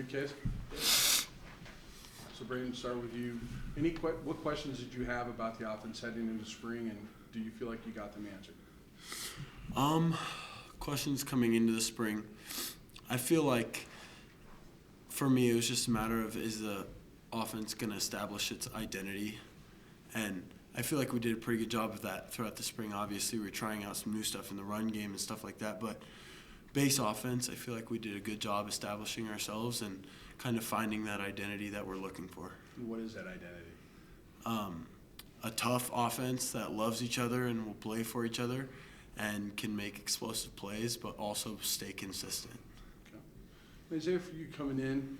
case? So Braden, start with you. What questions did you have about the offense heading into spring, and do you feel like you got them answered? Questions coming into the spring. I feel like for me it was just a matter of, is the offense going to establish its identity? And I feel like we did a pretty good job of that throughout the spring. Obviously, we were trying out some new stuff in the run game and stuff like that, but base offense, I feel like we did a good job establishing ourselves and kind of finding that identity that we're looking for. What is that identity? A tough offense that loves each other and will play for each other and can make explosive plays, but also stay consistent. Okay. Isaiah, for you coming in,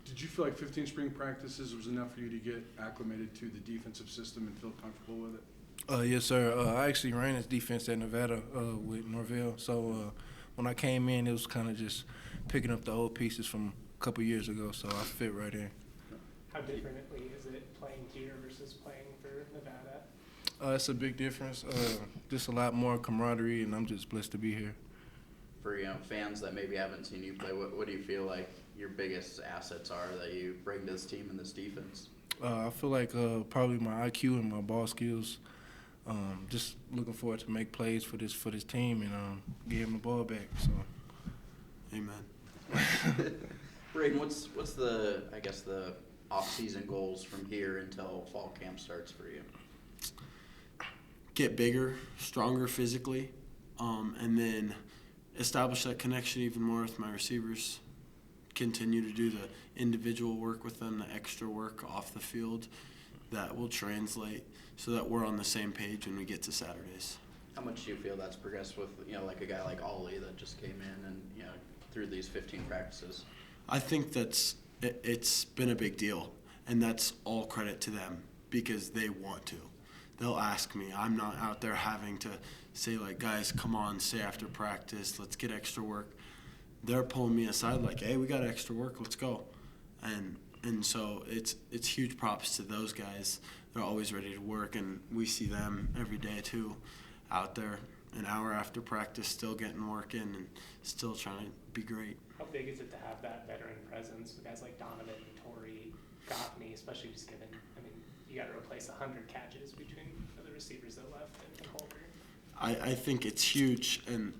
did you feel like 15 spring practices was enough for you to get acclimated to the defensive system and feel comfortable with it? Yes, sir. I actually ran this defense at Nevada with Norvell. So when I came in, it was kind of just picking up the old pieces from a couple years ago. So I fit right in. How differently is it playing here versus playing for Nevada? It's a big difference. Just a lot more camaraderie, and I'm just blessed to be here. For fans that maybe haven't seen you play, what do you feel like your biggest assets are that you bring to this team and this defense? I feel like probably my IQ and my ball skills. Just looking forward to make plays for this team and give him the ball back. So, amen. Braden, what's the off-season goals from here until fall camp starts for you? Get bigger, stronger physically, and then establish that connection even more with my receivers. Continue to do the individual work with them, the extra work off the field that will translate so that we're on the same page when we get to Saturdays. How much do you feel that's progressed with, like a guy like Ollie that just came in and, through these 15 practices? I think it's been a big deal, and that's all credit to them because they want to. They'll ask me. I'm not out there having to say, like, guys, come on, stay after practice, let's get extra work. They're pulling me aside like, hey, we got extra work, let's go. And so it's huge props to those guys. They're always ready to work, and we see them every day too, out there an hour after practice, still getting work in and still trying to be great. How big is it to have that veteran presence with guys like Donovan, Torrey, Goffney, especially just given, you got to replace 100 catches between the receivers that left and Holger? I think it's huge, and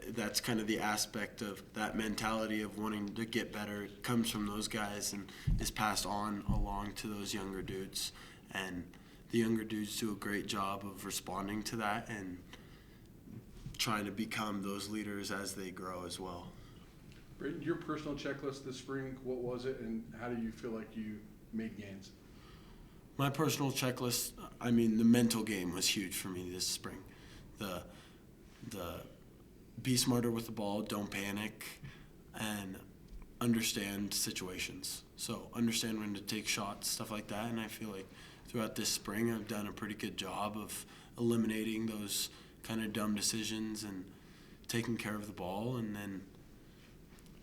that's kind of the aspect of that mentality of wanting to get better. It comes from those guys and is passed on along to those younger dudes. And the younger dudes do a great job of responding to that and trying to become those leaders as they grow as well. Braden, your personal checklist this spring, what was it, and how do you feel like you made gains? My personal checklist, the mental game was huge for me this spring. The be smarter with the ball, don't panic, and understand situations. So understand when to take shots, stuff like that, and I feel like throughout this spring I've done a pretty good job of eliminating those kind of dumb decisions and taking care of the ball, and then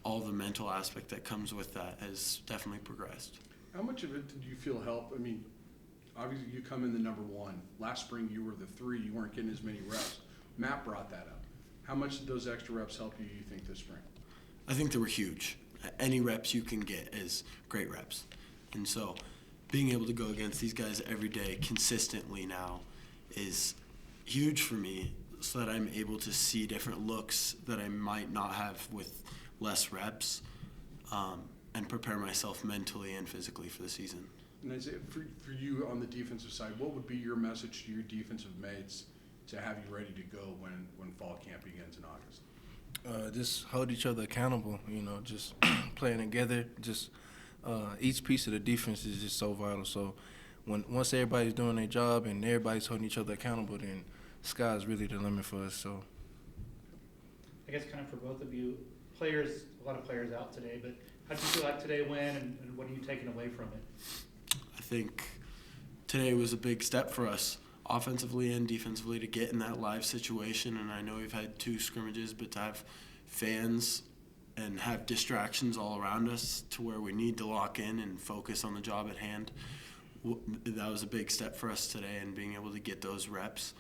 all the mental aspect that comes with that has definitely progressed. How much of it did you feel help? Obviously you come in the number one. Last spring you were the 3. You weren't getting as many reps. Matt brought that up. How much did those extra reps help you think, this spring? I think they were huge. Any reps you can get is great reps. And so being able to go against these guys every day consistently now is huge for me, so that I'm able to see different looks that I might not have with less reps, and prepare myself mentally and physically for the season. And Isaiah, for you on the defensive side, what would be your message to your defensive mates to have you ready to go when fall camp begins in August? Just hold each other accountable, just playing together. Just each piece of the defense is just so vital. So once everybody's doing their job and everybody's holding each other accountable, then sky's really the limit for us. So I guess kind of for both of you, a lot of players out today, but how did you feel like today went, and what are you taking away from it? I think today was a big step for us, offensively and defensively, to get in that live situation. And I know we've had 2 scrimmages, but to have fans and have distractions all around us to where we need to lock in and focus on the job at hand, that was a big step for us today, and being able to get those reps.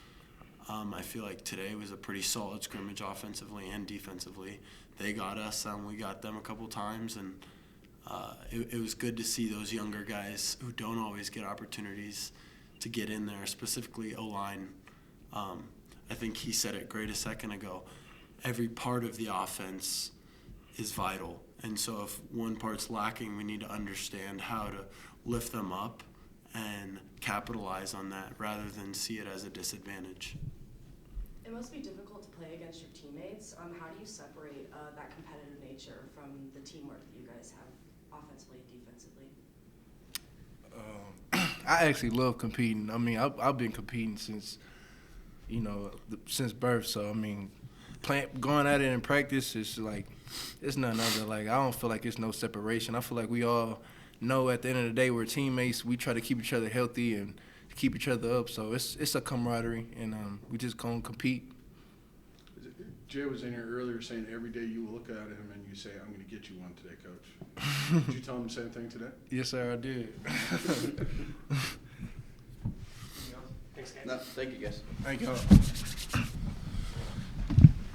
I feel like today was a pretty solid scrimmage offensively and defensively. They got us, we got them a couple times, and it was good to see those younger guys who don't always get opportunities to get in there, specifically O-line. I think he said it great a second ago. Every part of the offense is vital. And so if one part's lacking, we need to understand how to lift them up and capitalize on that rather than see it as a disadvantage. It must be difficult to play against your teammates. How do you separate that competitive nature from the teamwork that you guys have offensively and defensively? I actually love competing. I mean, I've been competing since, since birth. So, I mean, going at it in practice is like, it's nothing other. Like, I don't feel like it's no separation. I feel like we all know at the end of the day we're teammates. We try to keep each other healthy and keep each other up. So it's a camaraderie, and we just gonna compete. Jay was in here earlier saying every day you look at him and you say, I'm going to get you one today, Coach. Did you tell him the same thing today? Yes, sir, I did. Thanks, guys. No, thank you guys. Thank you.